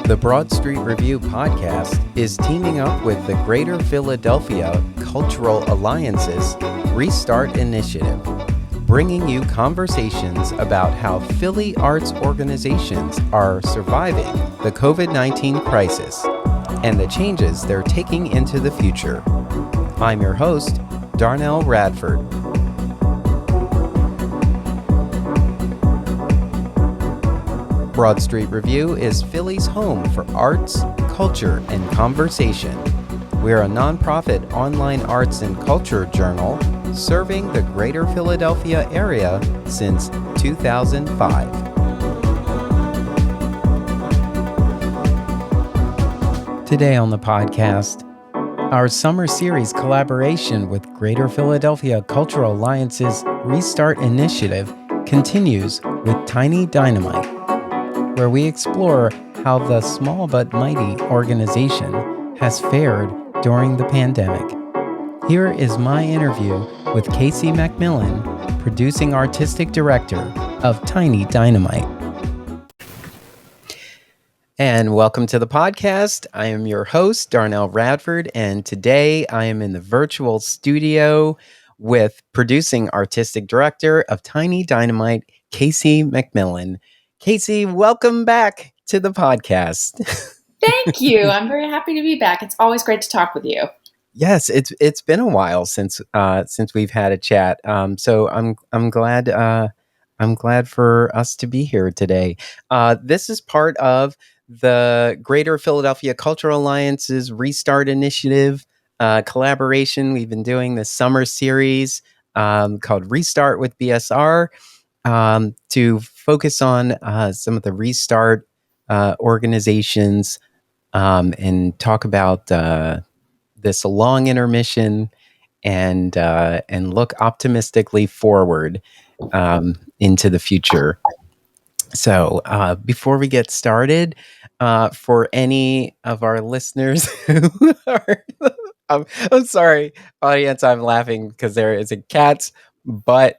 The Broad Street Review podcast is teaming up with the Greater Philadelphia Cultural Alliance's RestART initiative, bringing you conversations about how Philly arts organizations are surviving the COVID-19 crisis and the changes they're taking into the future. I'm your host, Darnell Radford. Broad Street Review is Philly's home for arts, culture, and conversation. We're a nonprofit online arts and culture journal serving the greater Philadelphia area since 2005. Today on the podcast, our summer series collaboration with Greater Philadelphia Cultural Alliance's RestART initiative continues with Tiny Dynamite, where we explore how the small but mighty organization has fared during the pandemic. Here is my interview with KC MacMillan, producing artistic director of Tiny Dynamite. And welcome to the podcast. I am your host, Darnell Radford, and today I am in the virtual studio with producing artistic director of Tiny Dynamite, KC MacMillan. KC, welcome back to the podcast. Thank you. I'm very happy to be back. It's always great to talk with you. Yes, it's been a while since we've had a chat. So I'm glad for us to be here today. This is part of the Greater Philadelphia Cultural Alliance's RestART initiative collaboration. We've been doing this summer series called RestART with BSR. To focus on some of the RestART organizations and talk about this long intermission and look optimistically forward into the future. So before we get started, for any of our listeners who are, I'm sorry, audience, I'm laughing because there is a cat's butt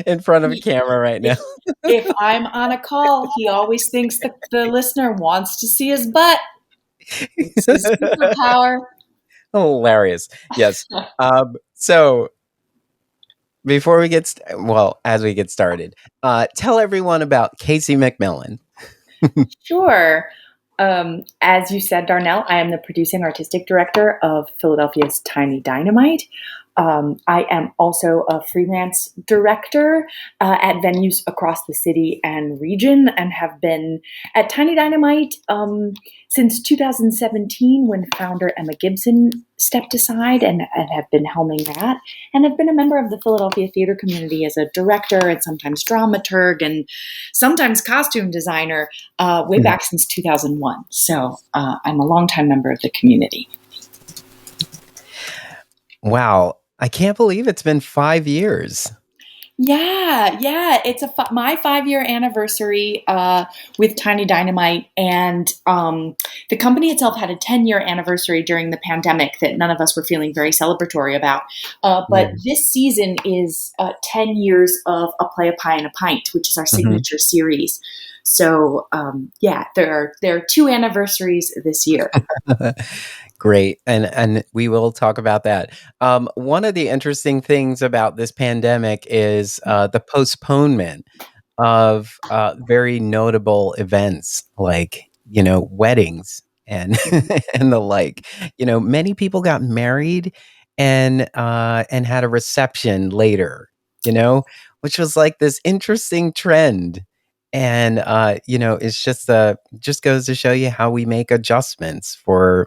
in front of a camera right now. If I'm on a call, he always thinks that the listener wants to see his butt. It's his superpower. Hilarious. Yes. So before we get, as we get started, tell everyone about KC MacMillan. Sure. As you said, Darnell, I am the producing artistic director of Philadelphia's Tiny Dynamite. I am also a freelance director at venues across the city and region, and have been at Tiny Dynamite since 2017, when founder Emma Gibson stepped aside, and have been helming that, and have been a member of the Philadelphia theater community as a director and sometimes dramaturg and sometimes costume designer way back since 2001. So I'm a longtime member of the community. Wow. I can't believe it's been 5 years. Yeah. It's my 5-year anniversary with Tiny Dynamite, and the company itself had a 10-year anniversary during the pandemic that none of us were feeling very celebratory about. But this season is 10 years of A Play, a Pie, and a Pint, which is our signature series. So there are 2 anniversaries this year. Great. And we will talk about that. One of the interesting things about this pandemic is the postponement of very notable events like, weddings and and the like. Many people got married and had a reception later, which was like this interesting trend. And it's just goes to show you how we make adjustments for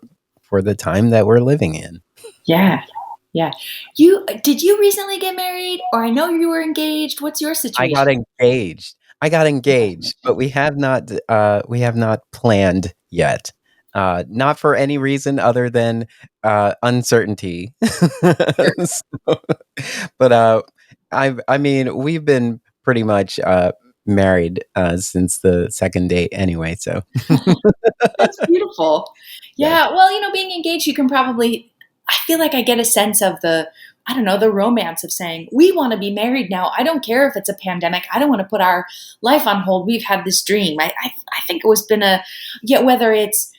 the time that we're living in. Yeah. Did you recently get married, or I know you were engaged? What's your situation? I got engaged, but we have not planned yet. Not for any reason other than uncertainty. But I mean, we've been pretty much married since the second date anyway, so That's beautiful. Yeah. Well, being engaged, you can probably, I feel like I get a sense of the I don't know, the romance of saying, we want to be married now. I don't care if it's a pandemic. I don't want to put our life on hold. We've had this dream. I think it was been yeah, whether it's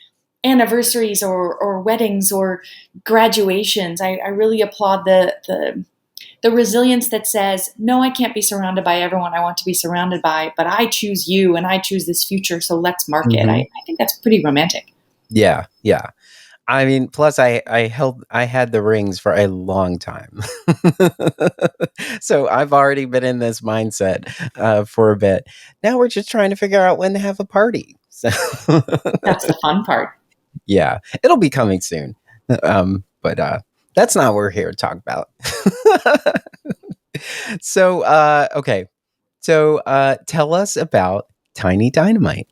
anniversaries or weddings or graduations, I really applaud the resilience that says, no, I can't be surrounded by everyone I want to be surrounded by, but I choose you and I choose this future. So let's mark it. Hmm. I think that's pretty romantic. Yeah, yeah. I mean, plus I had the rings for a long time. So I've already been in this mindset for a bit. Now we're just trying to figure out when to have a party. So That's the fun part. yeah, it'll be coming soon. But that's not what we're here to talk about. So okay. So tell us about Tiny Dynamite.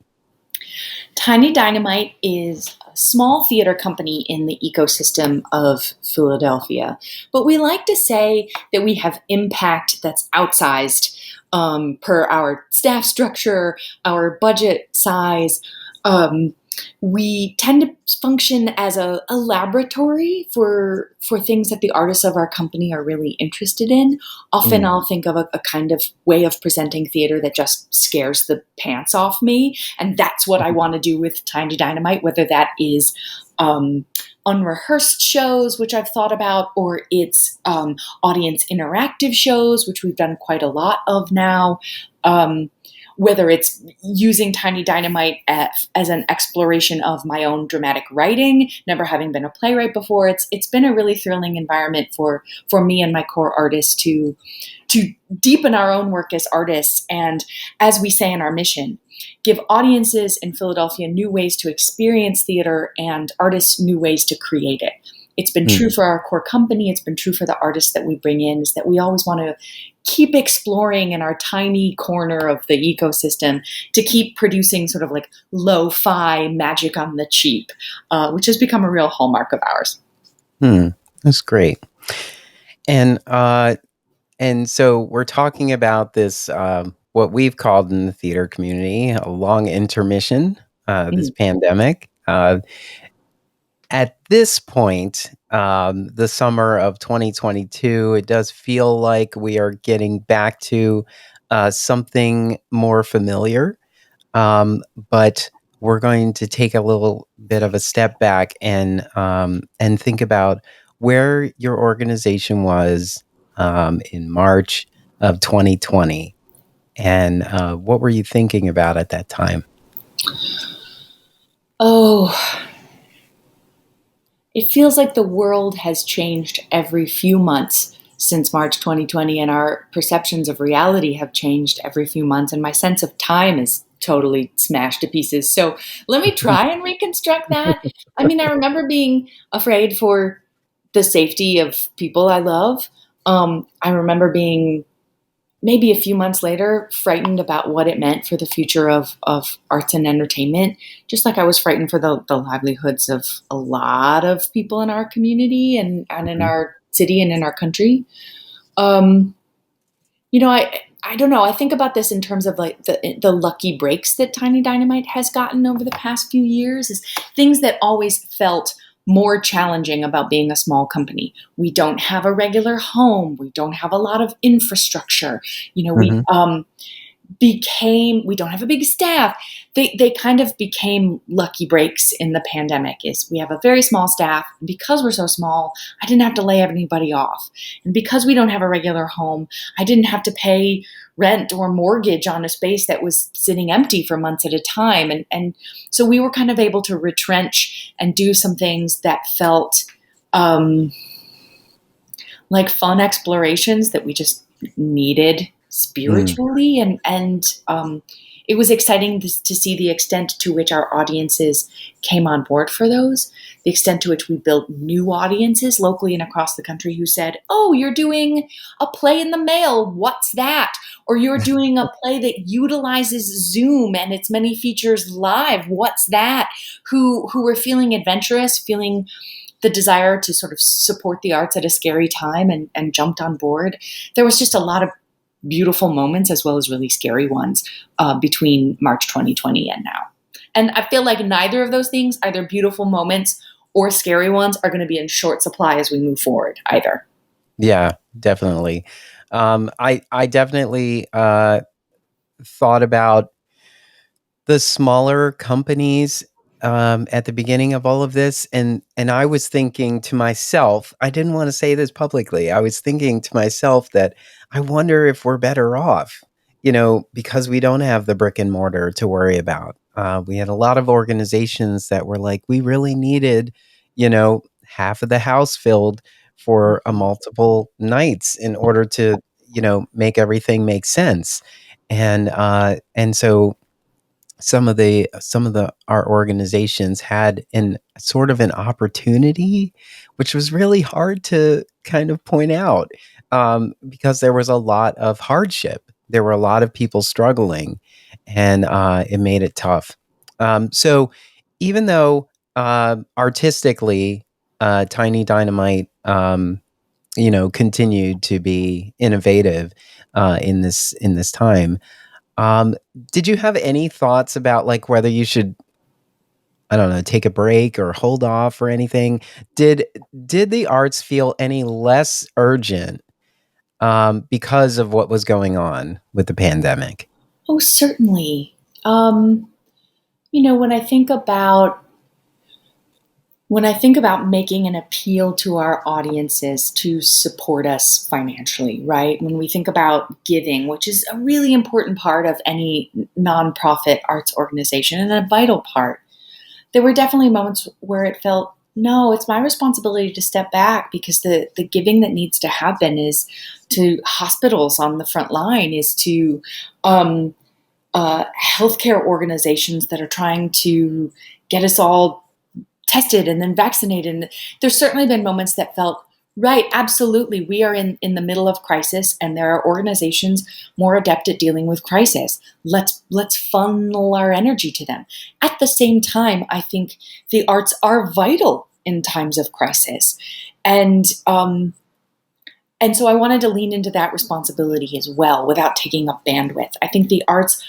Tiny Dynamite is a small theater company in the ecosystem of Philadelphia, but we like to say that we have impact that's outsized per our staff structure, our budget size. Um, we tend to function as a laboratory for things that the artists of our company are really interested in. Often Mm, I'll think of a kind of way of presenting theater that just scares the pants off me. And that's what I want to do with Tiny Dynamite, whether that is um, unrehearsed shows, which I've thought about, or it's audience interactive shows, which we've done quite a lot of now. Um, whether it's using Tiny Dynamite as an exploration of my own dramatic writing, never having been a playwright before, it's been a really thrilling environment for me and my core artists to deepen our own work as artists, and, as we say in our mission, give audiences in Philadelphia new ways to experience theater and artists new ways to create it. It's been true mm, for our core company. It's been true for the artists that we bring in, is that we always want to keep exploring in our tiny corner of the ecosystem to keep producing sort of like lo-fi magic on the cheap, which has become a real hallmark of ours. that's great. And and so we're talking about this what we've called in the theater community a long intermission, this Mhm. pandemic. At this point, the summer of 2022, it does feel like we are getting back to something more familiar. But we're going to take a little bit of a step back and think about where your organization was in March of 2020, and what were you thinking about at that time? Oh, it feels like the world has changed every few months since March 2020, and our perceptions of reality have changed every few months, and my sense of time is totally smashed to pieces. So let me try and reconstruct that. I mean, I remember being afraid for the safety of people I love. I remember being maybe a few months later, frightened about what it meant for the future of arts and entertainment, just like I was frightened for the livelihoods of a lot of people in our community and in Mhm. our city and in our country. Um, I don't know. I think about this in terms of like the lucky breaks that Tiny Dynamite has gotten over the past few years, is things that always felt more challenging about being a small company. We don't have a regular home. We don't have a lot of infrastructure. You know, we Mhm. we don't have a big staff. They kind of became lucky breaks in the pandemic. Is we have a very small staff. Because we're so small, I didn't have to lay anybody off. And because we don't have a regular home, I didn't have to pay rent or mortgage on a space that was sitting empty for months at a time. And so we were kind of able to retrench and do some things that felt um, like fun explorations that we just needed Mm. spiritually, and it was exciting to see the extent to which our audiences came on board for those, the extent to which we built new audiences locally and across the country who said, oh, you're doing a play in the mail, what's that? Or you're doing a play that utilizes Zoom and its many features live, what's that? Who were feeling adventurous, feeling the desire to sort of support the arts at a scary time, and jumped on board. There was just a lot of beautiful moments as well as really scary ones between March 2020 and now. And I feel like neither of those things, either beautiful moments or scary ones, are going to be in short supply as we move forward either. Yeah, definitely. I definitely thought about the smaller companies at the beginning of all of this, and I was thinking to myself, I didn't want to say this publicly. I was thinking to myself that I wonder if we're better off, because we don't have the brick and mortar to worry about. We had a lot of organizations that were like, we really needed, half of the house filled for a Mhm. multiple nights in order to, make everything make sense. And so some of the our organizations had an sort of an opportunity, which was really hard to kind of point out, because there was a lot of hardship. There were a lot of people struggling, and it made it tough. So even though artistically, Tiny Dynamite, continued to be innovative in this time, um, did you have any thoughts about, like, whether you should, I don't know, take a break or hold off or anything? Did did the arts feel any less urgent, because of what was going on with the pandemic? Oh, certainly. Um, you know, when I think about making an appeal to our audiences to support us financially, right? When we think about giving, which is a really important part of any nonprofit arts organization and a vital part, there were definitely moments where it felt, no, it's my responsibility to step back because the giving that needs to happen is to hospitals on the front line, is to um, healthcare organizations that are trying to get us all tested and then vaccinated. And there's certainly been moments that felt, right, absolutely, we are in the middle of crisis, and there are organizations more adept at dealing with crisis. Let's funnel our energy to them. At the same time, I think the arts are vital in times of crisis, and and so I wanted to lean into that responsibility as well without taking up bandwidth. I think the arts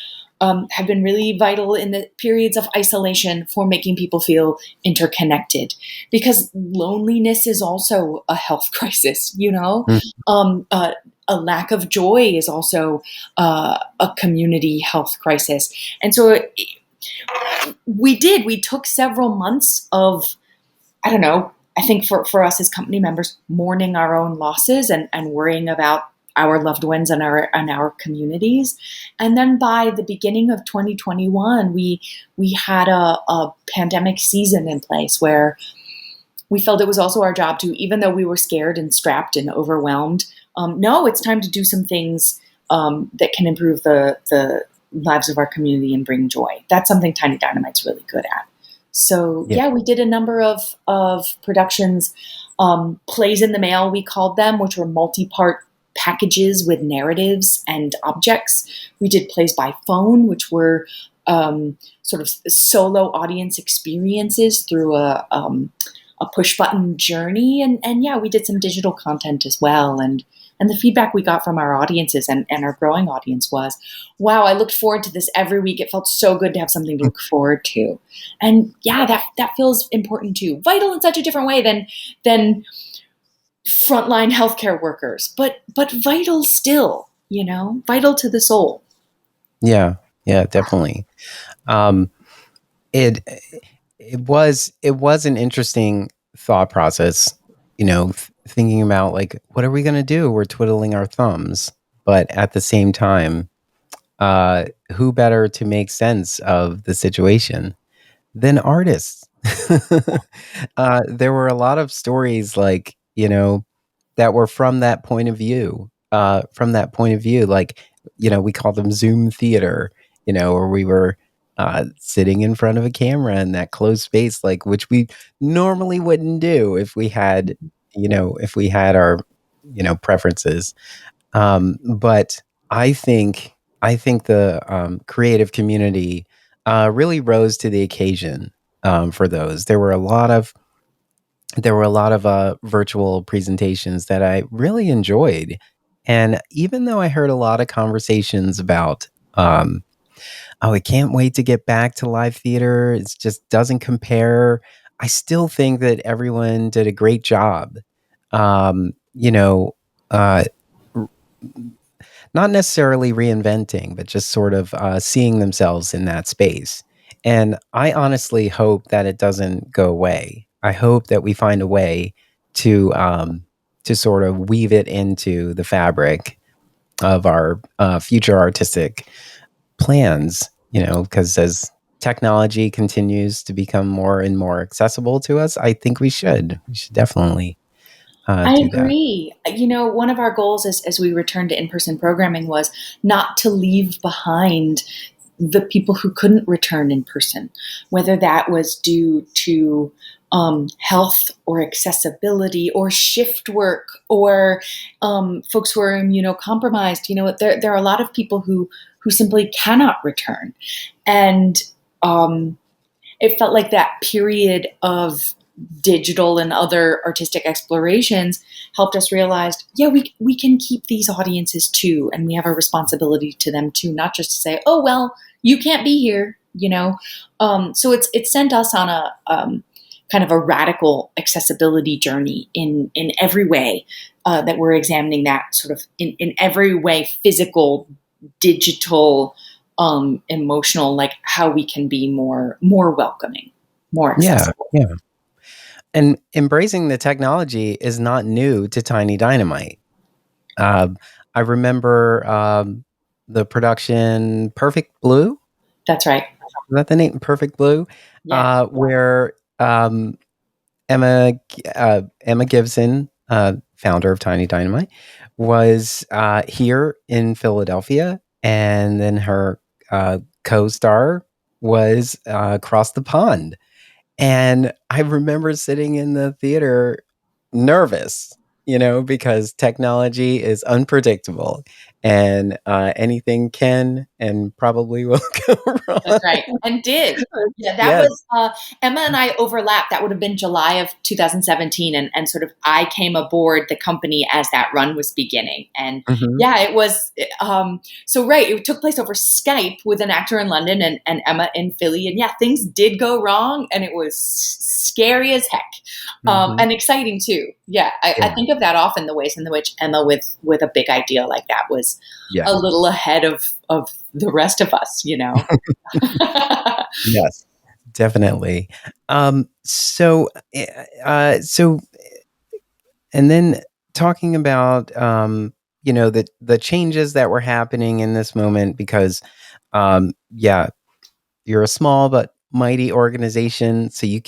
have been really vital in the periods of isolation for making people feel interconnected, because loneliness is also a health crisis, you know? Mm, A lack of joy is also a community health crisis. And so we took several months of, I don't know, I think for us as company members, mourning our own losses and worrying about our loved ones and our communities. And then by the beginning of 2021, we had a pandemic season in place where we felt it was also our job to, even though we were scared and strapped and overwhelmed, no, it's time to do some things that can improve the lives of our community and bring joy. That's something Tiny Dynamite's really good at. So yeah, yeah, we did a number of productions, plays in the mail we called them, which were multi-part packages with narratives and objects. We did plays by phone, which were sort of solo audience experiences through a push button journey, and yeah, we did some digital content as well. And the feedback we got from our audiences and our growing audience was, wow, I looked forward to this every week. It felt so good to have something to look forward to. And yeah, that feels important too. Vital in such a different way than frontline healthcare workers, but vital still, you know, vital to the soul. yeah, yeah, definitely. Um, it it was an interesting thought process, thinking about, like, what are we gonna do? We're twiddling our thumbs, but at the same time, who better to make sense of the situation than artists? There were a lot of stories, like, that were from that point of view, like, we call them Zoom theater, where we were sitting in front of a camera in that closed space, like, which we normally wouldn't do if we had our preferences. But I think the creative community really rose to the occasion, for those. There were a lot of virtual presentations that I really enjoyed, and even though I heard a lot of conversations about, "Oh, I can't wait to get back to live theater. It just doesn't compare." I still think that everyone did a great job. uh, not necessarily reinventing, but just sort of seeing themselves in that space. And I honestly hope that it doesn't go away. I hope that we find a way to sort of weave it into the fabric of our future artistic plans. You know, because as technology continues to become more and more accessible to us, I think we should definitely I do that. agree. One of our goals as we returned to in-person programming was not to leave behind the people who couldn't return in person, whether that was due to health or accessibility or shift work or folks who are immunocompromised. There are a lot of people who simply cannot return, and um, it felt like that period of digital and other artistic explorations helped us realize, yeah, we can keep these audiences too, and we have a responsibility to them too, not just to say, oh well, you can't be here. So it's sent us on a kind of a radical accessibility journey in every way, that we're examining that sort of in every way, physical, digital, emotional, like how we can be more welcoming, more Yeah, accessible. yeah. And embracing the technology is not new to Tiny Dynamite. Um, I remember the production Perfect Blue. That's right. Is that the name? Perfect Blue, Yeah. where Emma Gibson, founder of Tiny Dynamite, was here in Philadelphia, and then her co-star was across the pond. And I remember sitting in the theater nervous, because technology is unpredictable and anything can and probably will go That's wrong. right. And did. Yeah, that Yes. was Emma and I overlapped. That would have been July of 2017. And sort of I came aboard the company as that run was beginning. And Hmm. yeah, it was so right. It took place over Skype with an actor in London and Emma in Philly. And yeah, things did go wrong and it was scary as heck. Hmm. And exciting too. Yeah. I Yeah. think of that often, the ways in which Emma with a big idea like that was Yeah. a little ahead of the rest of us. Yes. Definitely. So and then talking about the changes that were happening in this moment because yeah, you're a small but mighty organization, so you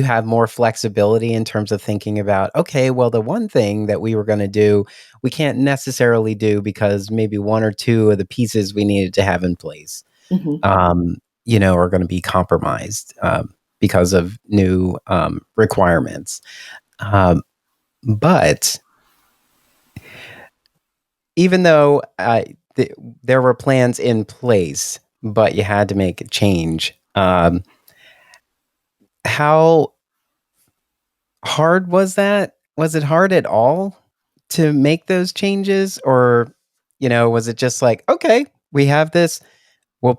have more flexibility in terms of thinking about, okay, well, the one thing that we were going to do, we can't necessarily do because maybe one or two of the pieces we needed to have in place, Mhm. are going to be compromised because of new requirements. Um, but even though there were plans in place, but you had to make a change. How hard was that? Was it hard at all to make those changes? Or, was it just like, okay, we have this, we'll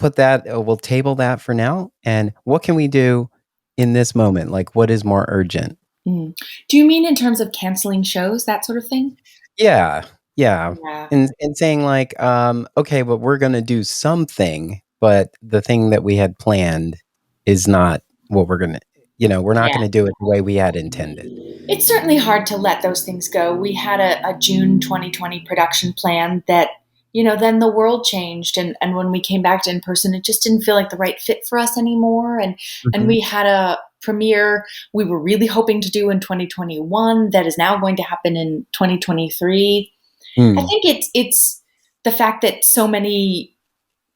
table that for now. And what can we do in this moment? Like, what is more urgent? Mm. Do you mean in terms of canceling shows, that sort of thing? Yeah. Yeah. Yeah. And saying like, okay, but we're going to do something, but the thing that we had planned is not what we're going to, we're not Yeah. going to do it the way we had intended. It's certainly hard to let those things go. We had a June 2020 production plan that, then the world changed. And when we came back to in person, it just didn't feel like the right fit for us anymore. And Mhm. we had a premiere we were really hoping to do in 2021 that is now going to happen in 2023. I Mm. think it's the fact that so many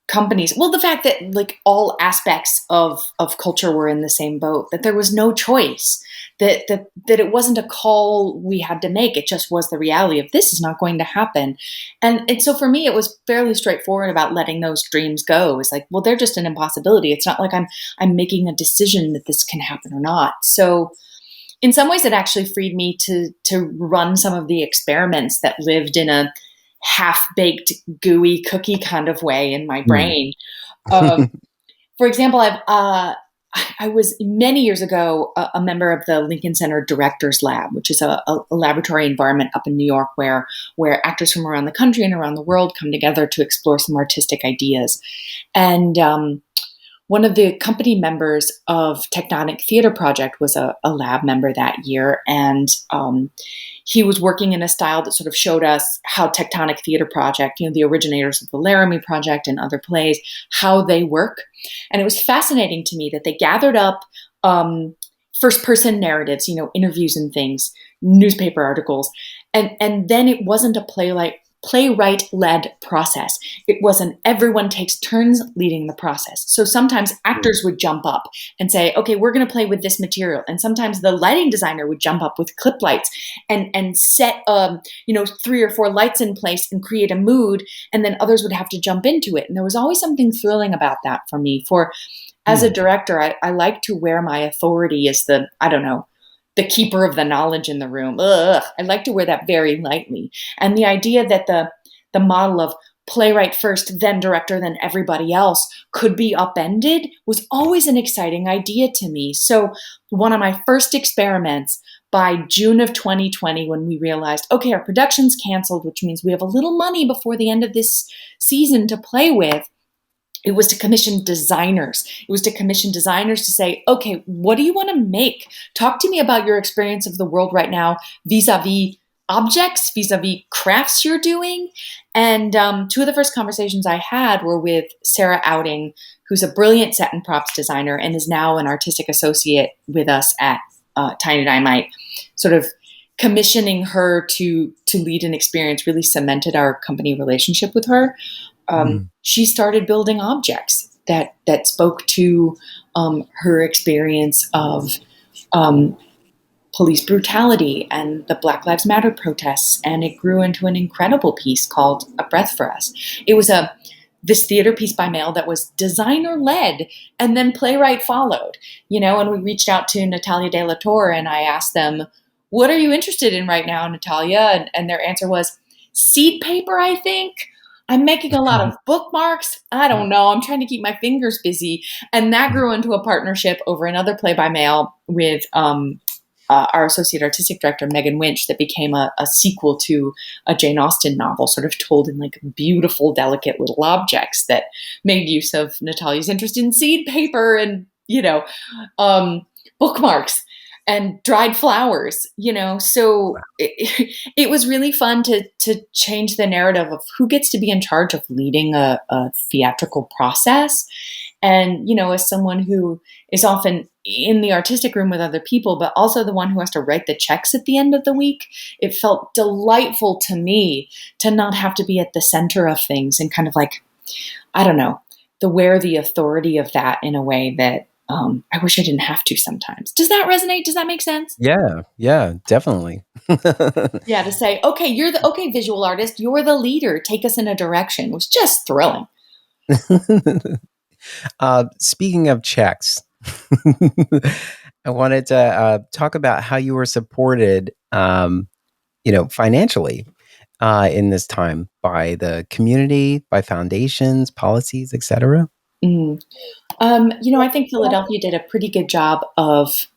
companies, well, the fact that like all aspects of culture were in the same boat, that there was no choice, that it wasn't a call we had to make, it just was the reality of this is not going to happen. And so for me it was fairly straightforward about letting those dreams go. It's like, well, they're just an impossibility. It's not like I'm making a decision that this can happen or not. So in some ways it actually freed me to run some of the experiments that lived in a half-baked gooey cookie kind of way in my Mm. brain. um, for example, I've I was many years ago a member of the Lincoln Center Directors Lab, which is a laboratory environment up in New York where actors from around the country and around the world come together to explore some artistic ideas. And one of the company members of Tectonic Theater Project was a lab member that year, and he was working in a style that sort of showed us how Tectonic Theater Project, the originators of the Laramie Project and other plays, how they work. And it was fascinating to me that they gathered up first-person narratives, interviews and things, newspaper articles, and then it wasn't a playwright-led process. It wasn't everyone takes turns leading the process. So sometimes actors would jump up and say, okay, we're going to play with this material. And sometimes the lighting designer would jump up with clip lights and set, 3 or 4 lights in place and create a mood. And then others would have to jump into it. And there was always something thrilling about that for me. As a director, I like to wear my authority as the keeper of the knowledge in the room. Ugh, I like to wear that very lightly. And the idea that the model of playwright first, then director, then everybody else could be upended was always an exciting idea to me. So one of my first experiments by June of 2020, when we realized, okay, our production's canceled, which means we have a little money before the end of this season to play with, it was to commission designers. It was to commission designers to say, okay, what do you want to make? Talk to me about your experience of the world right now vis-a-vis objects, vis-a-vis crafts you're doing. And 2 of the first conversations I had were with Sarah Outing, who's a brilliant set and props designer and is now an artistic associate with us at Tiny Dynamite. Sort of commissioning her to lead an experience really cemented our company relationship with her. She started building objects that spoke to her experience of police brutality and the Black Lives Matter protests, and it grew into an incredible piece called A Breath for Us. It was this theater piece by mail that was designer led, and then playwright followed. And we reached out to Natalia de la Torre, and I asked them, "What are you interested in right now, Natalia?" And their answer was seed paper, I think. I'm making a lot of bookmarks. I don't know. I'm trying to keep my fingers busy. And that grew into a partnership over another play by mail with our associate artistic director, Megan Winch, that became a sequel to a Jane Austen novel, sort of told in like beautiful, delicate little objects that made use of Natalia's interest in seed paper and, bookmarks and dried flowers, so it was really fun to change the narrative of who gets to be in charge of leading a theatrical process. And, as someone who is often in the artistic room with other people, but also the one who has to write the checks at the end of the week, it felt delightful to me to not have to be at the center of things and kind of like, wear the authority of that in a way that I wish I didn't have to sometimes. Does that resonate? Does that make sense? Yeah, definitely. Yeah, to say, okay, visual artist, you're the leader. Take us in a direction was just thrilling. Speaking of checks, I wanted to talk about how you were supported, financially in this time by the community, by foundations, policies, etc. I think Philadelphia did a pretty good job of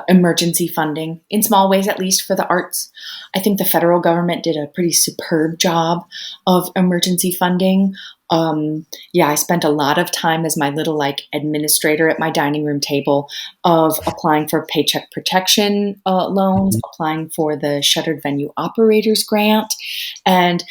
emergency funding, in small ways at least, for the arts. I think the federal government did a pretty superb job of emergency funding. I spent a lot of time as my little administrator at my dining room table of applying for paycheck protection loans, applying for the Shuttered Venue Operators Grant. And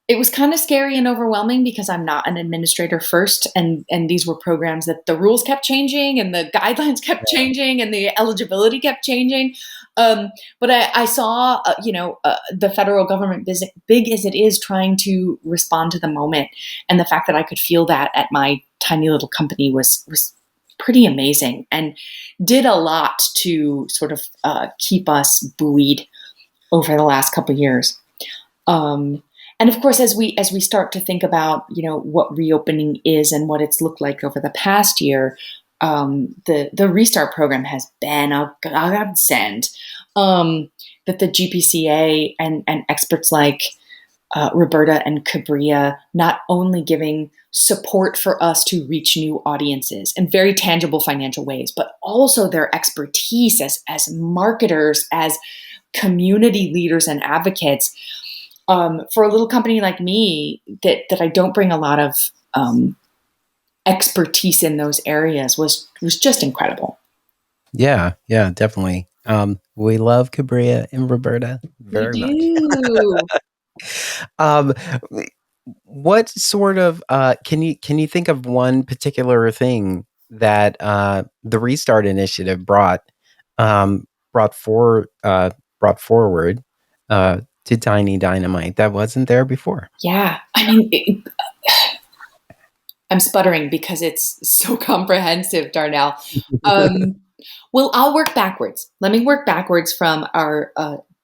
it was kind of scary and overwhelming because I'm not an administrator first, and these were programs that the rules kept changing and the guidelines kept changing and the eligibility kept changing. But I saw, the federal government, big as it is, trying to respond to the moment, and the fact that I could feel that at my tiny little company was pretty amazing, and did a lot to sort of keep us buoyed over the last couple of years. And of course, as we start to think about, what reopening is and what it's looked like over the past year, the RestART program has been a godsend. That the GPCA and experts like Roberta and Cabria not only giving support for us to reach new audiences in very tangible financial ways, but also their expertise as marketers, as community leaders and advocates. For a little company like me, that I don't bring a lot of expertise in those areas, was just incredible. Yeah, yeah, definitely. We love Cabria and Roberta We very much. do. Um, what sort of can you think of one particular thing that the Restart Initiative um, brought for brought forward to Tiny Dynamite that wasn't there before? Yeah. I mean, I'm sputtering because it's so comprehensive, Darnell. Um, well, I'll work backwards. Let me work backwards from our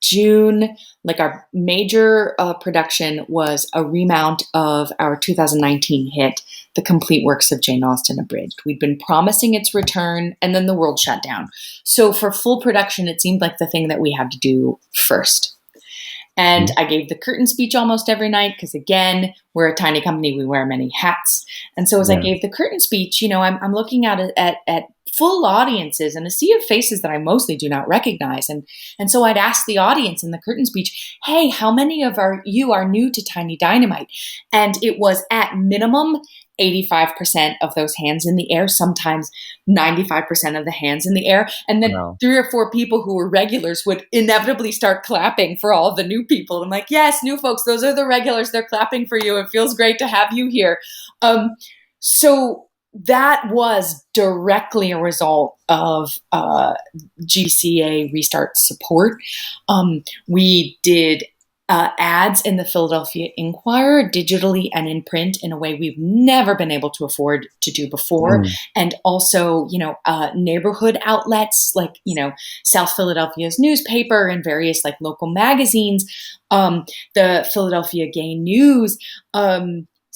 June. Like our major production was a remount of our 2019 hit, The Complete Works of Jane Austen Abridged. We'd been promising its return, and then the world shut down. So for full production, it seemed like the thing that we had to do first. And Mhm. I gave the curtain speech almost every night because, again, we're a tiny company. We wear many hats. And so as I Yeah. gave the curtain speech, I'm looking at full audiences and a sea of faces that I mostly do not recognize. And so I'd ask the audience in the curtain speech, hey, how many of you are new to Tiny Dynamite? And it was at minimum 85% of those hands in the air, sometimes 95% of the hands in the air. And then Wow. three or four people who were regulars would inevitably start clapping for all the new people. I'm like, yes, new folks, those are the regulars. They're clapping for you. It feels great to have you here. So that was directly a result of GCA Restart support. We did ads in the Philadelphia Inquirer, digitally and in print, in a way we've never been able to afford to do before. Mm. And also, neighborhood outlets like, South Philadelphia's newspaper and various like local magazines, the Philadelphia Gay News,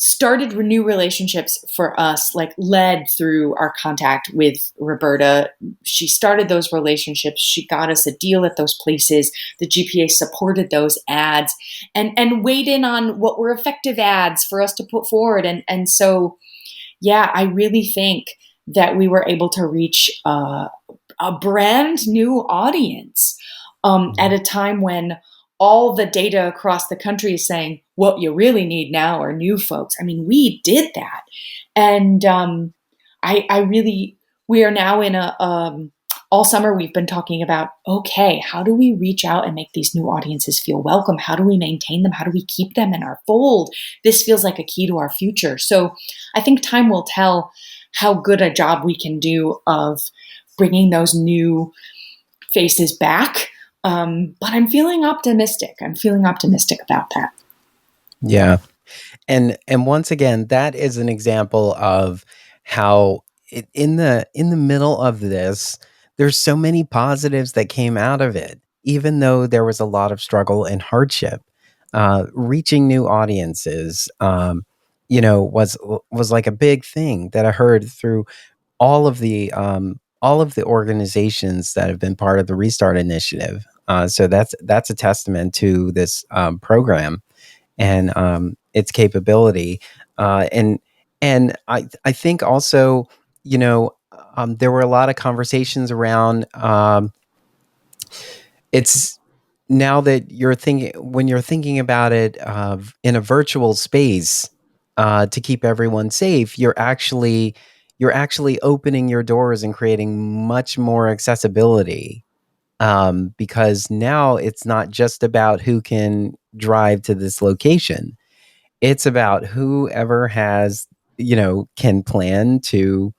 started new relationships for us, like led through our contact with Roberta. She started those relationships. She got us a deal at those places. The GPA supported those ads and weighed in on what were effective ads for us to put forward. And so, yeah, I really think that we were able to reach a brand new audience at a time when all the data across the country is saying what you really need now are new folks. I mean, we did that. And I really, we are now in all summer we've been talking about, okay, how do we reach out and make these new audiences feel welcome? How do we maintain them? How do we keep them in our fold? This feels like a key to our future. So I think time will tell how good a job we can do of bringing those new faces back. But I'm feeling optimistic. I'm feeling optimistic about that. Yeah. And once again, that is an example of how in the middle of this, there's so many positives that came out of it, even though there was a lot of struggle and hardship. Reaching new audiences, was like a big thing that I heard through all of the organizations that have been part of the Restart Initiative. So that's a testament to this program and its capability. And I think also, there were a lot of conversations around it's now that you're thinking when you're thinking about it in a virtual space to keep everyone safe, you're actually opening your doors and creating much more accessibility because now it's not just about who can drive to this location. It's about whoever can plan to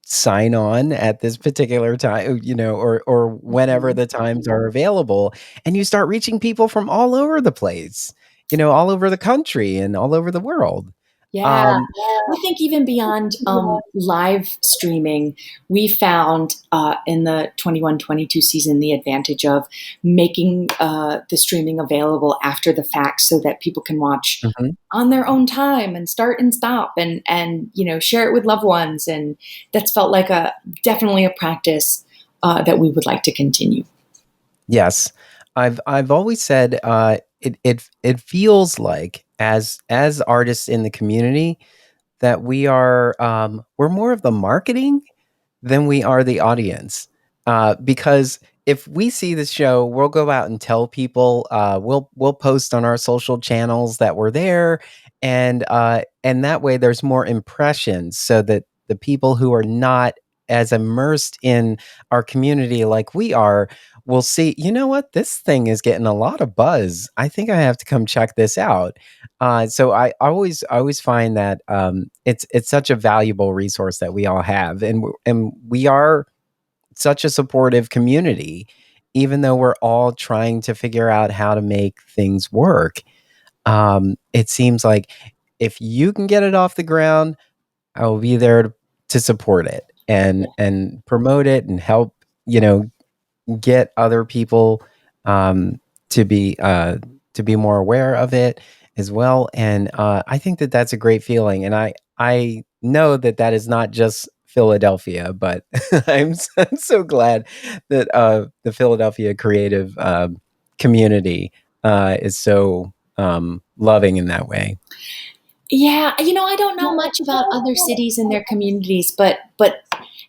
sign on at this particular time, or whenever Mhm. the times are available, and you start reaching people from all over the place, all over the country and all over the world. Yeah, Um, I think even beyond live streaming, we found in the 21-22 season the advantage of making the streaming available after the fact so that people can watch mhm. on their own time and start and stop and share it with loved ones. And that's felt like definitely a practice that we would like to continue. Yes. I've always said it feels like as artists in the community that we're more of the marketing than we are the audience. Because if we see the show, we'll go out and tell people. We'll post on our social channels that we're there, and that way there's more impressions, so that the people who are not as immersed in our community like we are will see. You know what? This thing is getting a lot of buzz. I think I have to come check this out. So I always find that it's such a valuable resource that we all have, and we are such a supportive community, even though we're all trying to figure out how to make things work. It seems like if you can get it off the ground, I will be there to support it and promote it and help you know get other people um, to be more aware of it as well. And I think that that's a great feeling. And I know that that is not just Philadelphia, but I'm so glad that the Philadelphia creative community is so loving in that way. Yeah, I don't know much about other cities and their communities, but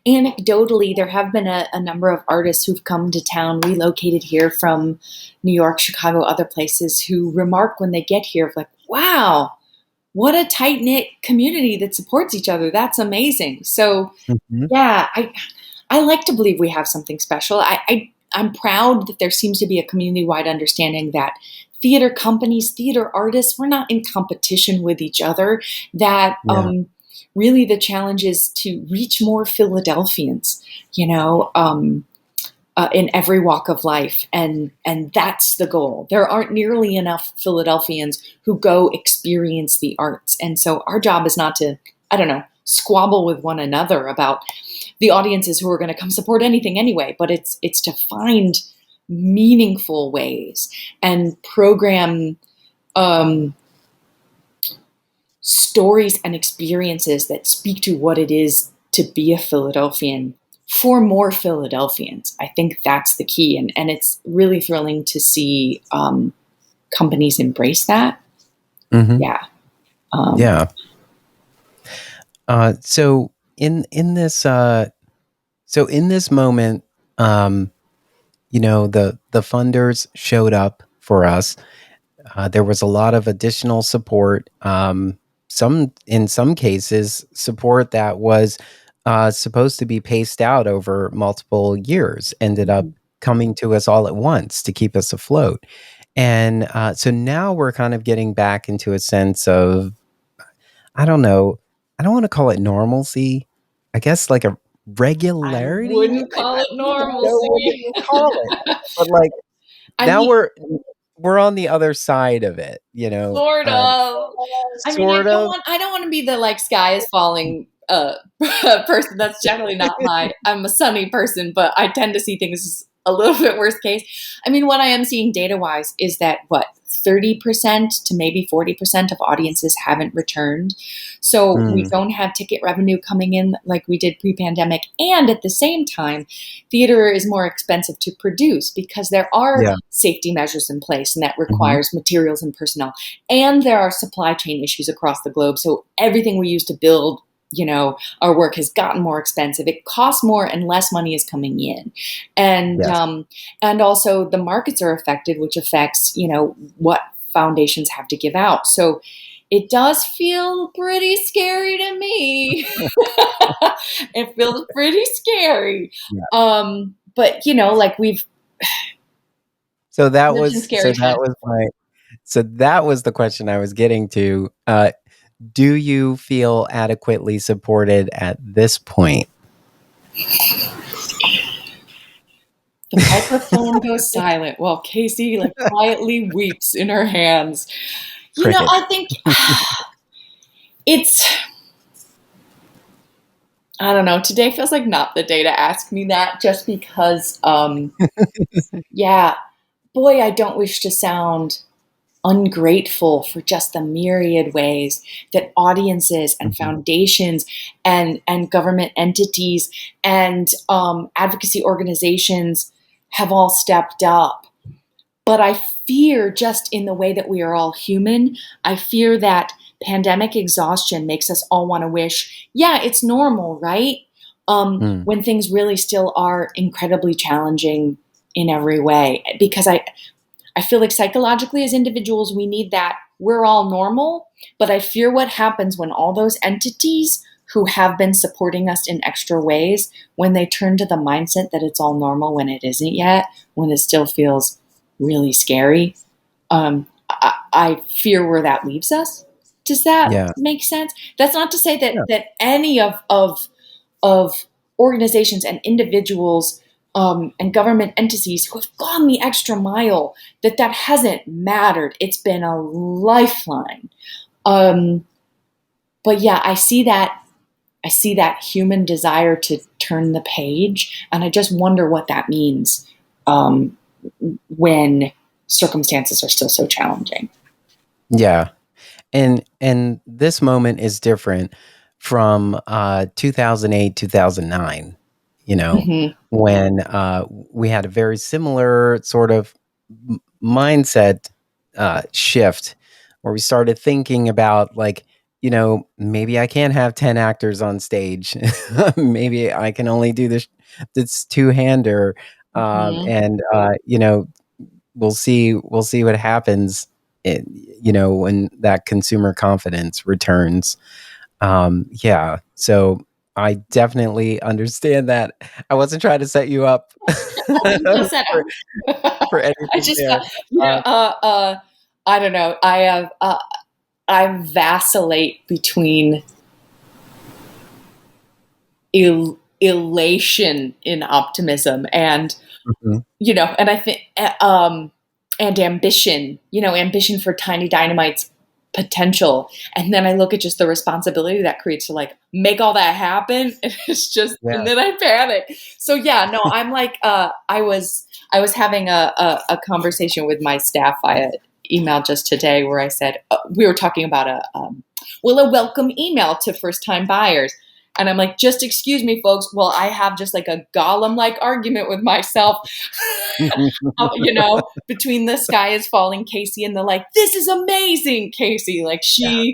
anecdotally, there have been a number of artists who've come to town, relocated here from New York, Chicago, other places, who remark when they get here, like, "Wow, what a tight knit community that supports each other. That's amazing." So, Mhm. yeah, I like to believe we have something special. I'm proud that there seems to be a community wide understanding that theater companies, theater artists, we're not in competition with each other. That Yeah. really the challenge is to reach more Philadelphians, in every walk of life, and that's the goal. There aren't nearly enough Philadelphians who go experience the arts, and so our job is not to, I don't know, squabble with one another about the audiences who are going to come support anything anyway, but it's to find meaningful ways and program um, stories and experiences that speak to what it is to be a Philadelphian for more Philadelphians. I think that's the key, and it's really thrilling to see companies embrace that. Hmm. Yeah. Um, Yeah. So in this in this moment, um, the funders showed up for us. There was a lot of additional support. Some in some cases, support that was supposed to be paced out over multiple years ended up coming to us all at once to keep us afloat. And so now we're kind of getting back into a sense of, I don't know, I don't want to call it normalcy. I guess like a I regularity. wouldn't I call it don't even know what normalcy. to call it. But like I now mean, we're on the other side of it, sort of. I mean, sort of. I don't want to be the like sky is falling person. That's generally not I'm a sunny person, but I tend to see things a little bit worst case. I mean, what I am seeing data wise is that 30% to maybe 40% of audiences haven't returned. So we Mm, don't have ticket revenue coming in like we did pre-pandemic. And at the same time, theater is more expensive to produce because there are yeah. safety measures in place and that Mhm. requires materials and personnel. And there are supply chain issues across the globe. So everything we use to build, our work has gotten more expensive. It costs more and less money is coming in. And Yes. and also the markets are affected, which affects, what foundations have to give out. So it does feel pretty scary to me. It feels pretty scary. Yeah. But like we've So that lived in was scary times. the question I was getting to. Do you feel adequately supported at this point? The microphone goes silent while Casey like quietly weeps in her hands. Cricket. I think it's, I don't know. Today feels like not the day to ask me that just because, yeah, boy, I don't wish to sound ungrateful for just the myriad ways that audiences and Mhm. foundations and government entities and advocacy organizations have all stepped up. But I fear, just in the way that we are all human, I fear that pandemic exhaustion makes us all want to wish, yeah, it's normal, right? Mm, When things really still are incredibly challenging in every way. Because I feel like psychologically as individuals, we need that. We're all normal, but I fear what happens when all those entities who have been supporting us in extra ways, when they turn to the mindset that it's all normal when it isn't yet, when it still feels really scary. I fear where that leaves us. Does that yeah. make sense? That's not to say that Yeah. any of organizations and individuals and government entities who have gone the extra mile, that hasn't mattered. It's been a lifeline. Um, but yeah, I see that human desire to turn the page, and I just wonder what that means um, when circumstances are still so challenging. Yeah. And this moment is different from 2008, 2009, you know, Hmm. when we had a very similar sort of mindset shift where we started thinking about, like, maybe I can't have 10 actors on stage. Maybe I can only do this two-hander. Hmm. And we'll see what happens, when that consumer confidence returns. Yeah, so I definitely understand that. I wasn't trying to set you up I didn't feel set for up. for I anything just, there. you know, uh, I don't know. I vacillate between elation in optimism and mhm, and I think and ambition, ambition for Tiny Dynamite's potential. And then I look at just the responsibility that creates to like make all that happen. And it's just, and yeah. then I panic. So yeah, no, I'm like, I was having a conversation with my staff via email just today where I said, we were talking about a welcome email to first time buyers. And I'm like, just excuse me, folks. Well, I have just like a golem like argument with myself, between the sky is falling Casey and the like, this is amazing, Casey. Like Yeah.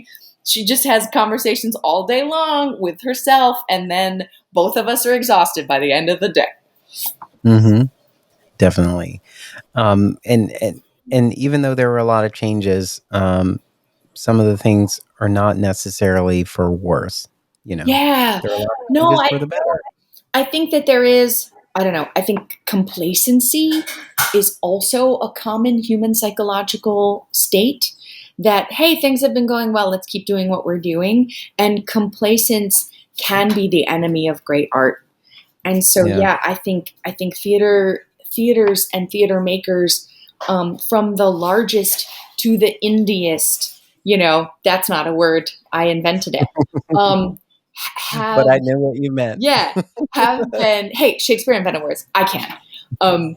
she just has conversations all day long with herself. And then both of us are exhausted by the end of the day. Hmm. Definitely. And even though there were a lot of changes, some of the things are not necessarily for worse. Yeah. There are a lot of No, changes for the better. I think that there is, I don't know, I think complacency is also a common human psychological state that, hey, things have been going well, let's keep doing what we're doing. And complacence can be the enemy of great art. And so, Yeah. yeah, I think theaters and theater makers, from the largest to the indiest, that's not a word, I invented it, um, have But I knew what you meant. yeah, have been. Hey, Shakespeare invented words. I can. What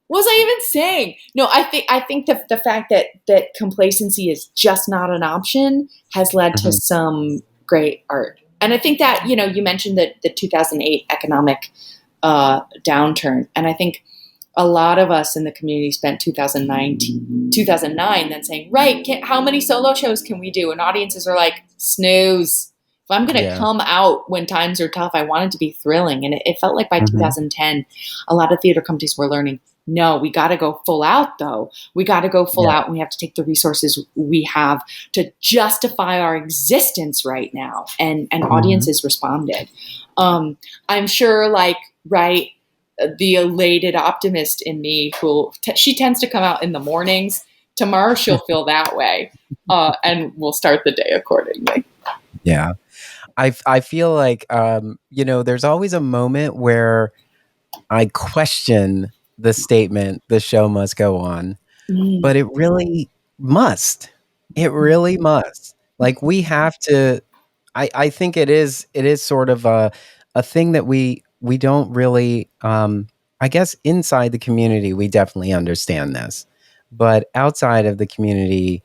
was I even saying? No, I think the fact that complacency is just not an option has led to Mhm. some great art. And I think that you mentioned that the 2008 economic downturn, and I think a lot of us in the community spent 2009 then saying, right, how many solo shows can we do? And audiences are like, snooze. If I'm going to Yeah. come out when times are tough, I want it to be thrilling. And it felt like by Mhm. 2010, a lot of theater companies were learning, no, we got to go full out though. We got to go full Yeah. out and we have to take the resources we have to justify our existence right now. And Mhm. audiences responded. I'm sure, like, right, the elated optimist in me she tends to come out in the mornings. Tomorrow she'll feel that way, and we'll start the day accordingly. Yeah. I feel like, there's always a moment where I question the statement, "The show must go on," Mm. but it really must. It really must. Like, we have to. I think it is sort of a thing that we don't really, I guess inside the community, we definitely understand this, but outside of the community,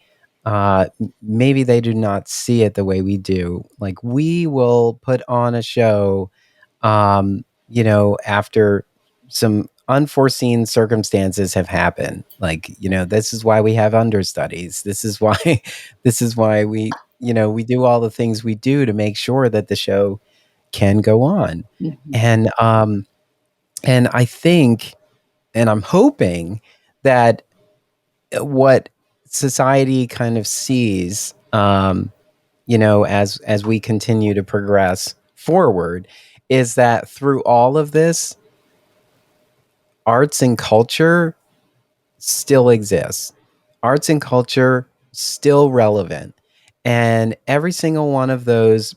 maybe they do not see it the way we do. Like, we will put on a show, after some unforeseen circumstances have happened. Like, this is why we have understudies. This is why this is why we do all the things we do to make sure that the show can go on. Mhm. And I think, and I'm hoping that what society kind of sees, as we continue to progress forward, is that through all of this, arts and culture still exists. Arts and culture still relevant. And every single one of those,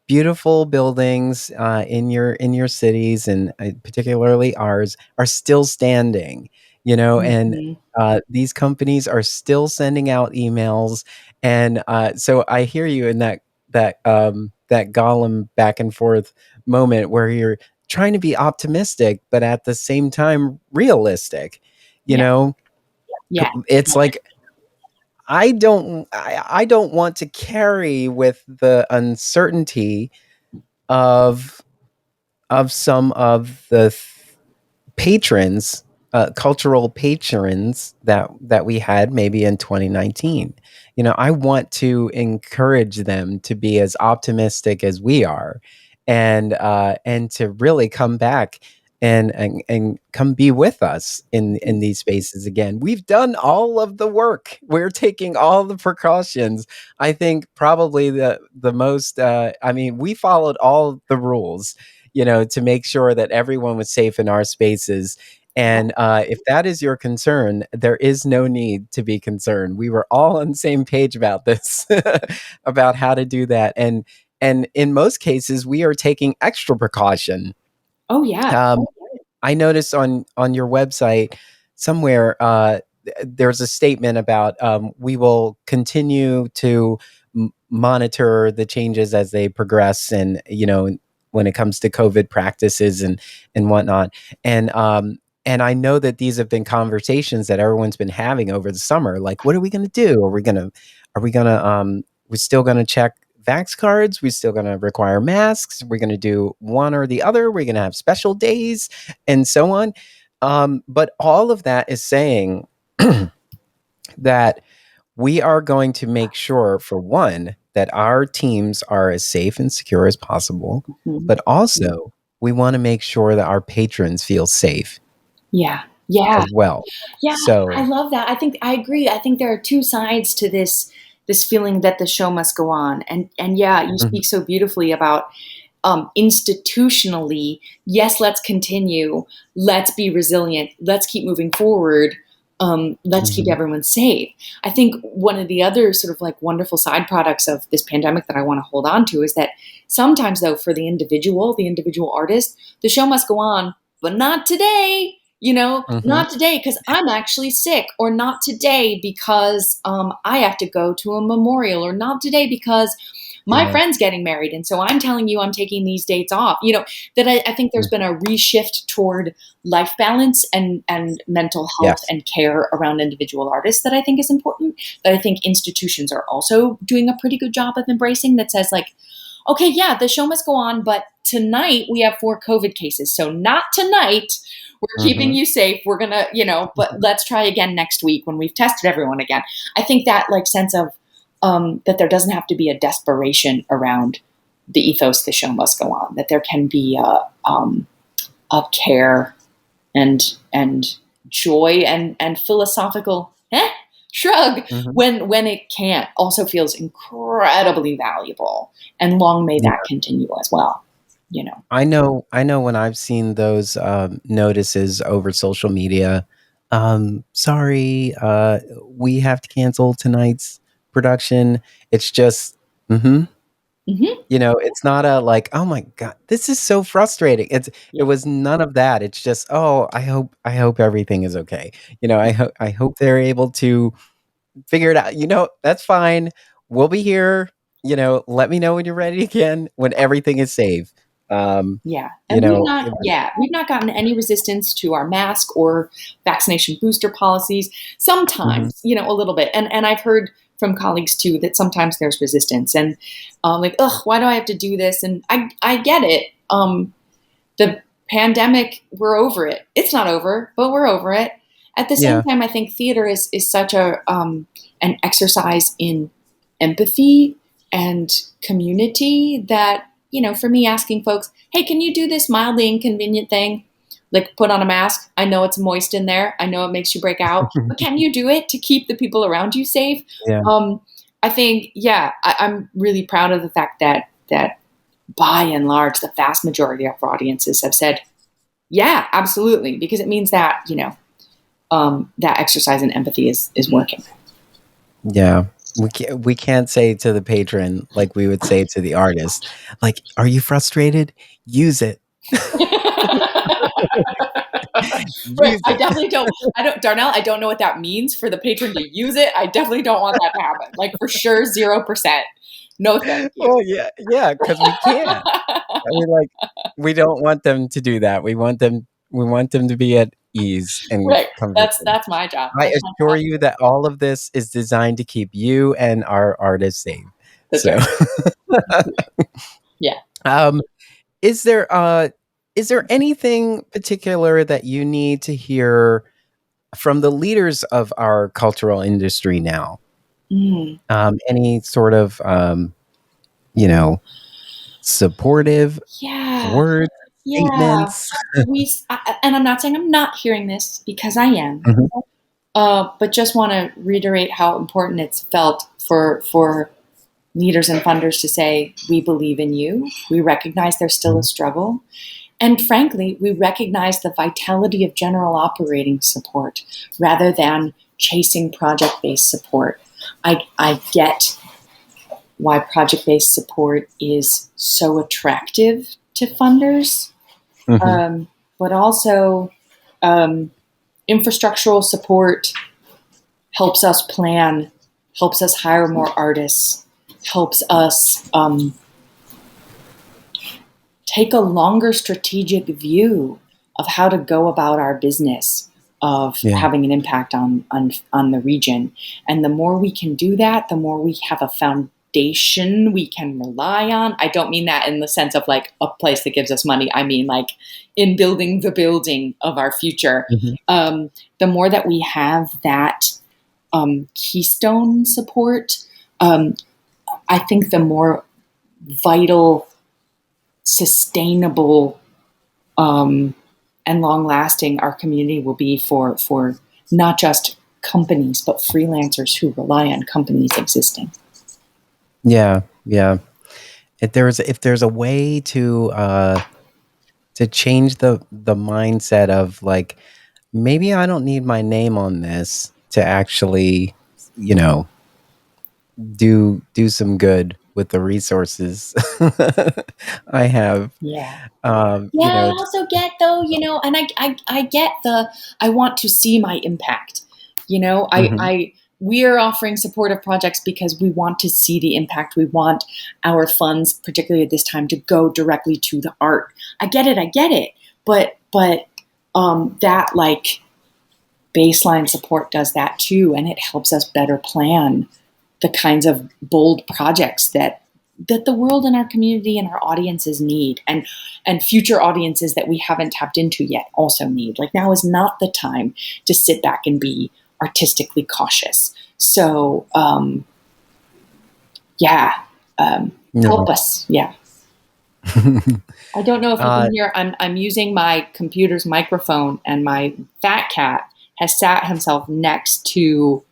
beautiful buildings in your cities, and particularly ours, are still standing. And Mhm. these companies are still sending out emails, and so I hear you in that Gollum back and forth moment where you're trying to be optimistic, but at the same time realistic. You Yeah. know, Yeah. it's like I don't want to carry with the uncertainty of some of the patrons, cultural patrons that we had maybe in 2019. I want to encourage them to be as optimistic as we are, and to really come back and come be with us in these spaces again. We've done all of the work. We're taking all the precautions. I think probably the most. I mean, we followed all the rules, to make sure that everyone was safe in our spaces. And if that is your concern, there is no need to be concerned. We were all on the same page about this, about how to do that. And in most cases, we are taking extra precaution. Oh, yeah. Um, I noticed on your website somewhere, there's a statement about, we will continue to monitor the changes as they progress, and when it comes to COVID practices and whatnot. And I know that these have been conversations that everyone's been having over the summer. Like, what are we going to do? We're still going to check vax cards? We're still going to require masks? We're going to do one or the other? We're going to have special days and so on. But all of that is saying that we are going to make sure, for one, that our teams are as safe and secure as possible, Mhm. but also we want to make sure that our patrons feel safe Yeah. Yeah. as well. Yeah, I So, love that. I think I agree. I think there are two sides to this feeling that the show must go on. And yeah, you mhm, speak so beautifully about institutionally, yes, let's continue. Let's be resilient. Let's keep moving forward. Let's keep mhm, everyone safe. I think one of the other sort of like wonderful side products of this pandemic that I want to hold on to is that sometimes, though, for the individual artist, the show must go on, but not today. mhm, Not today because I'm actually sick, or not today because I have to go to a memorial, or not today because my yeah, friend's getting married. And so I'm telling you, I'm taking these dates off. That I think there's mm, been a reshift toward life balance and mental health yes, and care around individual artists that I think is important. That I think institutions are also doing a pretty good job of embracing, that says, like, okay, yeah, the show must go on, but tonight we have 4 COVID cases. So not tonight. We're keeping mhm, you safe. We're going to, but let's try again next week when we've tested everyone again. I think that like sense of that there doesn't have to be a desperation around the ethos, the show must go on, that there can be a care and joy and philosophical shrug mhm. when it can't, also feels incredibly valuable, and long may that continue as well. I know when I've seen those, notices over social media, "Sorry, we have to cancel tonight's production." It's just, mhm. Hmm. It's not a, like, "Oh my god, this is so frustrating." It Yeah. was none of that. It's just, "Oh, I hope everything is okay." I hope they're able to figure it out. That's fine. We'll be here. Let me know when you're ready again, when everything is safe. Um, Yeah. you And we've know, not, it yeah, we've not gotten any resistance to our mask or vaccination booster policies. Mhm, Sometimes, a little bit. And I've heard from colleagues too that sometimes there's resistance, and like, ugh, why do I have to do this? And I get it. The pandemic, we're over it. It's not over, but we're over it. At the same Yeah. time, I think theater is such a an exercise in empathy and community that, for me, asking folks, hey, can you do this mildly inconvenient thing? Like put on a mask. I know it's moist in there. I know it makes you break out, but can you do it to keep the people around you safe? Yeah. I think, I'm really proud of the fact that by and large, the vast majority of our audiences have said, yeah, absolutely, because it means that, that exercise in empathy is working. Yeah. We can't say to the patron like we would say to the artist, like, are you frustrated? Use it. Right. Use I it. definitely don't. Darnell, I don't know what that means for the patron to use it. I definitely don't want that to happen. Like for sure, 0%. No, thank you. Well, yeah, yeah, because we can't. I mean, like, we don't want them to do that. We want them to be at ease and Right. comfortable. That's my job. I That's my assure job. you that all of this is designed to keep you and our artists safe. That's So, right. Yeah. um, is there anything particular that you need to hear from the leaders of our cultural industry now? Mm. Any sort of you know, supportive Yeah. words, Yeah. statements? And I'm not saying I'm not hearing this because I am, Mhm, but just want to reiterate how important it's felt for leaders and funders to say, we believe in you. We recognize there's still a mhm, struggle. And frankly, we recognize the vitality of general operating support rather than chasing project based support. I get why project based support is so attractive to funders, mhm. um, but also um, infrastructural support helps us plan, helps us hire more artists, helps us take a longer strategic view of how to go about our business of Yeah. having an impact on the region. And the more we can do that, the more we have a foundation we can rely on. I don't mean that in the sense of like a place that gives us money. I mean like in building the building of our future. Mhm. The more that we have that keystone support, um, I think the more vital, sustainable, and long lasting our community will be for not just companies but freelancers who rely on companies existing. Yeah, yeah. If there's a way to change the mindset of like, maybe I don't need my name on this to actually, you know, do some good with the resources I have. Yeah. You Yeah, I know, also get though, and I get I want to see my impact. mhm, We are offering supportive projects because we want to see the impact. We want our funds, particularly at this time, to go directly to the art. I get it. But that like baseline support does that too, and it helps us better plan the kinds of bold projects that the world and our community and our audiences need, and future audiences that we haven't tapped into yet also need. Like now is not the time to sit back and be artistically cautious. So yeah, no. help us. Yeah. I don't know if you uh, can hear. I'm using my computer's microphone, and my fat cat has sat himself next to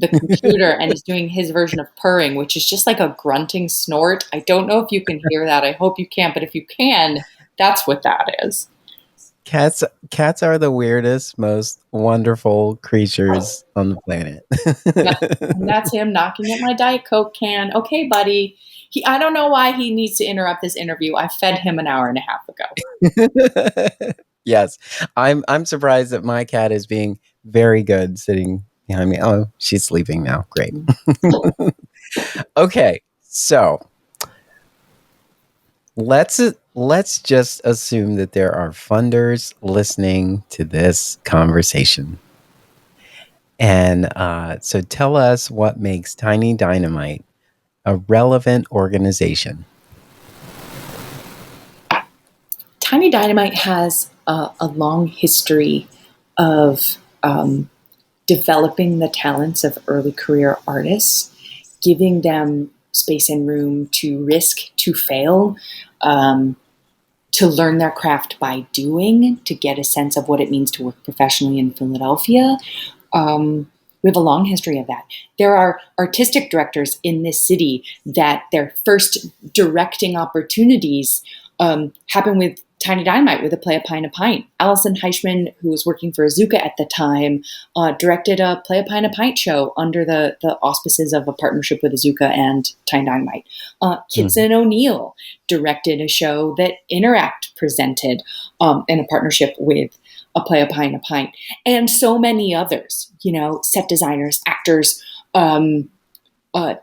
the computer and is doing his version of purring, which is just like a grunting snort. I don't know if you can hear that. I hope you can, but if you can, that's what that is. cats cats are the weirdest, most wonderful creatures on the planet. Yeah. And that's him knocking at my Diet Coke can. Okay, buddy. I don't know why he needs to interrupt this interview. I fed him an hour and a half ago. Yes, I'm surprised that my cat is being very good sitting behind me. Oh, she's sleeping now. Great. Okay, so let's just assume that there are funders listening to this conversation, and so tell us what makes Tiny Dynamite a relevant organization. Tiny Dynamite has a long history of developing the talents of early career artists, giving them space and room to risk, to fail, to learn their craft by doing, to get a sense of what it means to work professionally in Philadelphia. We have a long history of that. There are artistic directors in this city that their first directing opportunities happen with Tiny Dynamite, with a play, A Pint. Allison Heichman, who was working for Azuka at the time, directed a play, A Pint show under the auspices of a partnership with Azuka and Tiny Dynamite. Kitson O'Neill directed a show that Interact presented in a partnership with a play, A Pint. And so many others, set designers, actors,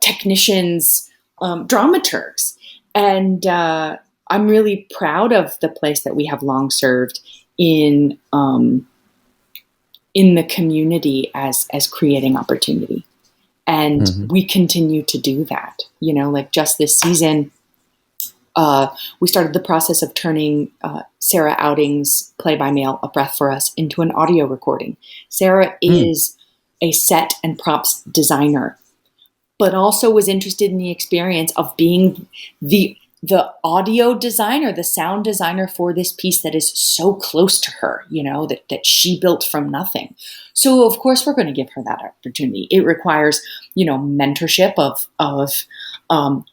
technicians, dramaturgs. And I'm really proud of the place that we have long served in the community as creating opportunity. And we continue to do that. Like just this season, we started the process of turning Sarah Outing's Play by Mail, A Breath for Us, into an audio recording. Sarah is a set and props designer, but also was interested in the experience of being the audio designer, the sound designer for this piece that is so close to her, that she built from nothing. So of course we're going to give her that opportunity. It requires, mentorship of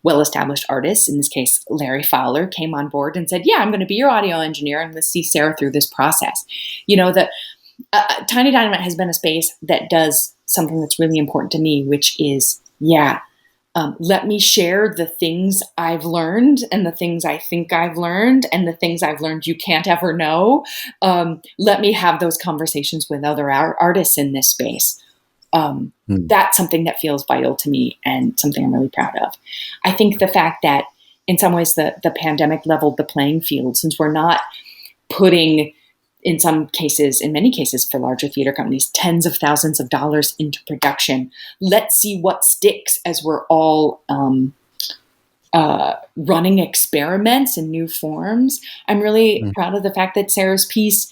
well-established artists. In this case, Larry Fowler came on board and said, yeah, I'm going to be your audio engineer and let's see Sarah through this process. Tiny Dynamite has been a space that does something that's really important to me, which is, let me share the things I've learned and the things I think I've learned and the things I've learned you can't ever know. Let me have those conversations with other artists in this space. That's something that feels vital to me and something I'm really proud of. I think the fact that in some ways the pandemic leveled the playing field, since we're not putting, in many cases for larger theater companies, tens of thousands of dollars into production. Let's see what sticks as we're all running experiments and new forms. I'm really proud of the fact that Sarah's piece,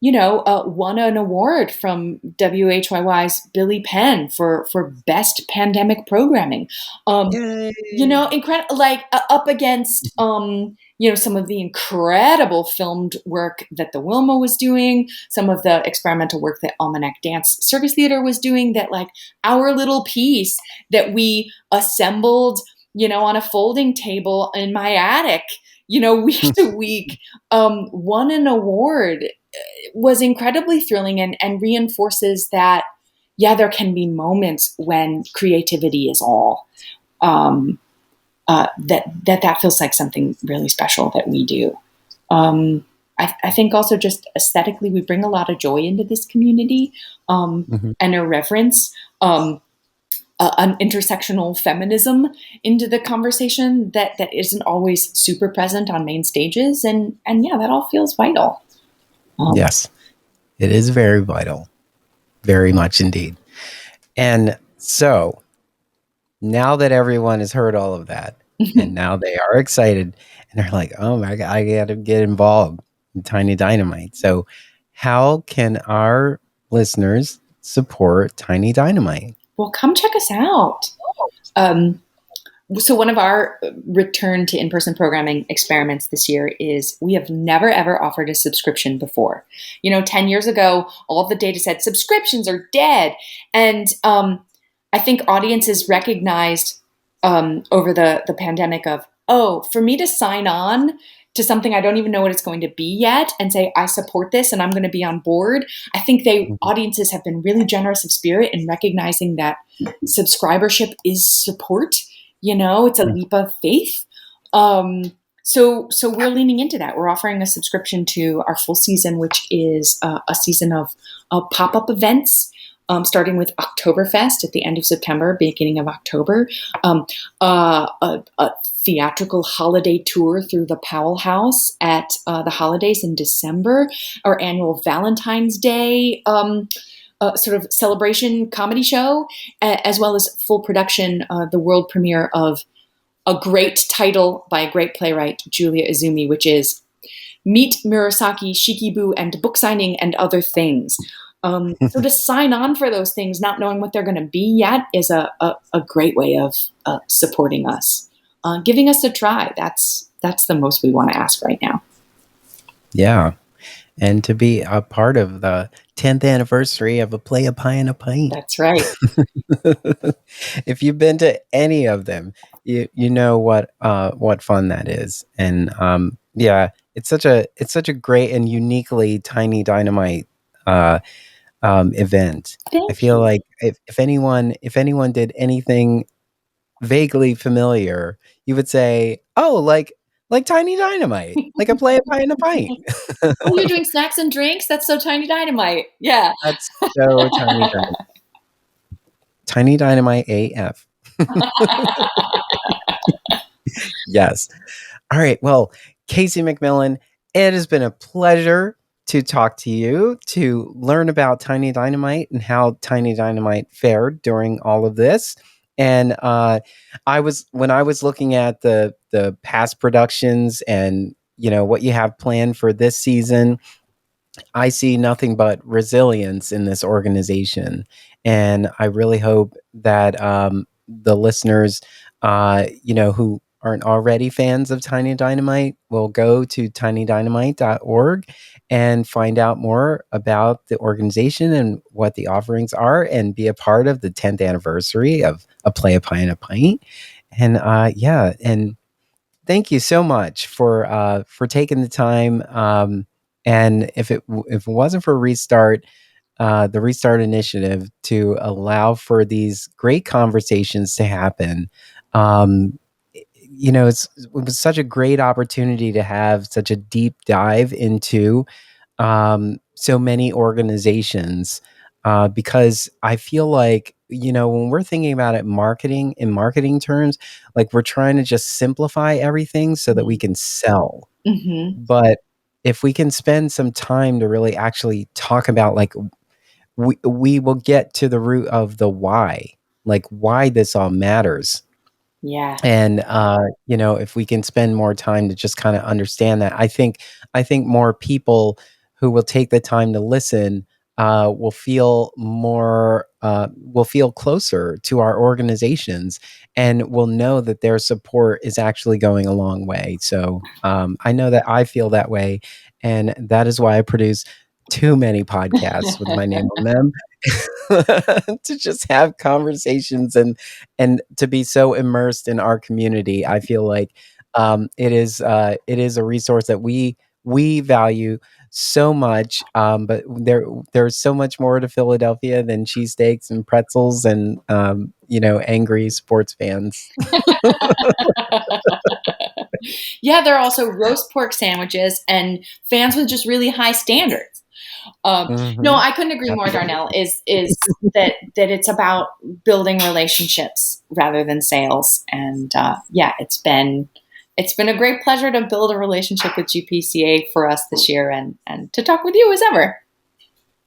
won an award from WHYY's Billy Penn for best pandemic programming. Incredible, like up against, some of the incredible filmed work that the Wilma was doing, some of the experimental work that Almanac Dance Circus Theater was doing, that like our little piece that we assembled, on a folding table in my attic, week to week, won an award, was incredibly thrilling and reinforces that, there can be moments when creativity is all. That feels like something really special that we do. I think also just aesthetically, we bring a lot of joy into this community, and irreverence, an intersectional feminism into the conversation that isn't always super present on main stages. And that all feels vital. Yes, it is very vital. Very much indeed. And so now that everyone has heard all of that, and now they are excited, and they're like, oh my God, I got to get involved in Tiny Dynamite. So how can our listeners support Tiny Dynamite? Well, come check us out. So one of our return to in-person programming experiments this year is we have never, ever offered a subscription before. 10 years ago, all of the data said subscriptions are dead. And I think audiences recognized over the pandemic of, for me to sign on to something I don't even know what it's going to be yet and say, I support this and I'm going to be on board. I think audiences have been really generous of spirit in recognizing that subscribership is support. It's a leap of faith. So we're leaning into that. We're offering a subscription to our full season, which is a season of pop-up events, starting with Oktoberfest at the end of September, beginning of October, a theatrical holiday tour through the Powell House at the holidays in December, our annual Valentine's Day sort of celebration comedy show, as well as full production, the world premiere of a great title by a great playwright, Julia Izumi, which is meet Murasaki, Shikibu, and book signing and other things. So to sign on for those things, not knowing what they're going to be yet, is a great way of supporting us, giving us a try. That's the most we want to ask right now. Yeah. And to be a part of the 10th anniversary of A Play a Pie and a Pint. That's right. If you've been to any of them, you know what fun that is. And yeah, it's such a great and uniquely Tiny Dynamite event. I Thank feel you. like if anyone did anything vaguely familiar, you would say, "Oh, like Tiny Dynamite, like A Play a Pie and a Pint." Oh, you're doing snacks and drinks? That's so Tiny Dynamite. Yeah. That's so Tiny Dynamite. Tiny Dynamite AF. Yes. All right. Well, KC MacMillan, it has been a pleasure to talk to you, to learn about Tiny Dynamite and how Tiny Dynamite fared during all of this. And when I was looking at the past productions and what you have planned for this season, I see nothing but resilience in this organization. And I really hope that the listeners, who aren't already fans of Tiny Dynamite will go to tinydynamite.org and find out more about the organization and what the offerings are and be a part of the 10th anniversary of A Play a Pie and a Pint. And yeah, and thank you so much for taking the time. And if it wasn't for Restart, the Restart initiative to allow for these great conversations to happen, it was such a great opportunity to have such a deep dive into so many organizations, because I feel like, when we're thinking about it in marketing terms, like we're trying to just simplify everything so that we can sell. Mm-hmm. But if we can spend some time to really actually talk about, like, we will get to the root of the why, like why this all matters. Yeah. And if we can spend more time to just kind of understand that, I think more people who will take the time to listen will feel closer to our organizations and will know that their support is actually going a long way. So I know that I feel that way, and that is why I produce too many podcasts with my name on them. To just have conversations and to be so immersed in our community. I feel like it is a resource that we value so much. But there's so much more to Philadelphia than cheesesteaks and pretzels and angry sports fans. Yeah, there are also roast pork sandwiches and fans with just really high standards. No, Mhm. I couldn't agree more, Absolutely. Darnell. Is that it's about building relationships rather than sales, and yeah, it's been a great pleasure to build a relationship with GPCA for us this year, and to talk with you as ever.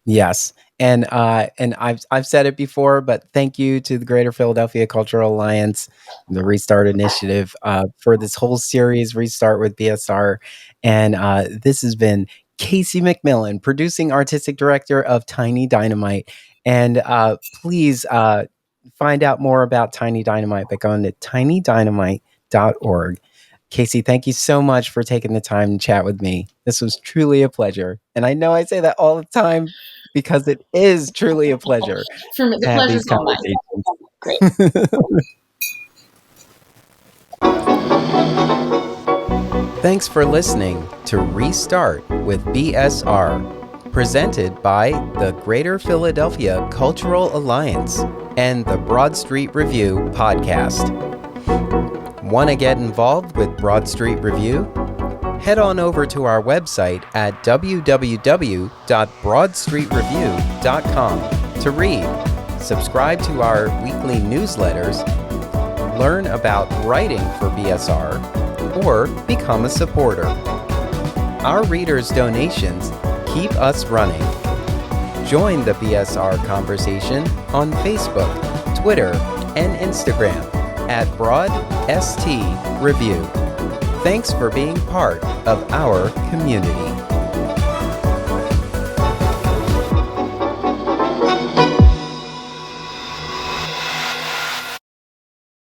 Yes. And I've said it before, but thank you to the Greater Philadelphia Cultural Alliance, the Restart Initiative, for this whole series, Restart with BSR. And this has been KC MacMillan, producing artistic director of Tiny Dynamite. And please find out more about Tiny Dynamite by going to tinydynamite.org. Casey, thank you so much for taking the time to chat with me. This was truly a pleasure. And I know I say that all the time because it is truly a pleasure For me, to the have these pleasure's all mine. Great. conversations. Thanks for listening to Restart with BSR, presented by the Greater Philadelphia Cultural Alliance and the Broad Street Review podcast. Want to get involved with Broad Street Review? Head on over to our website at www.broadstreetreview.com to read, subscribe to our weekly newsletters, learn about writing for BSR, or become a supporter. Our readers' donations keep us running. Join the BSR conversation on Facebook, Twitter, and Instagram at Broad ST Review. Thanks for being part of our community.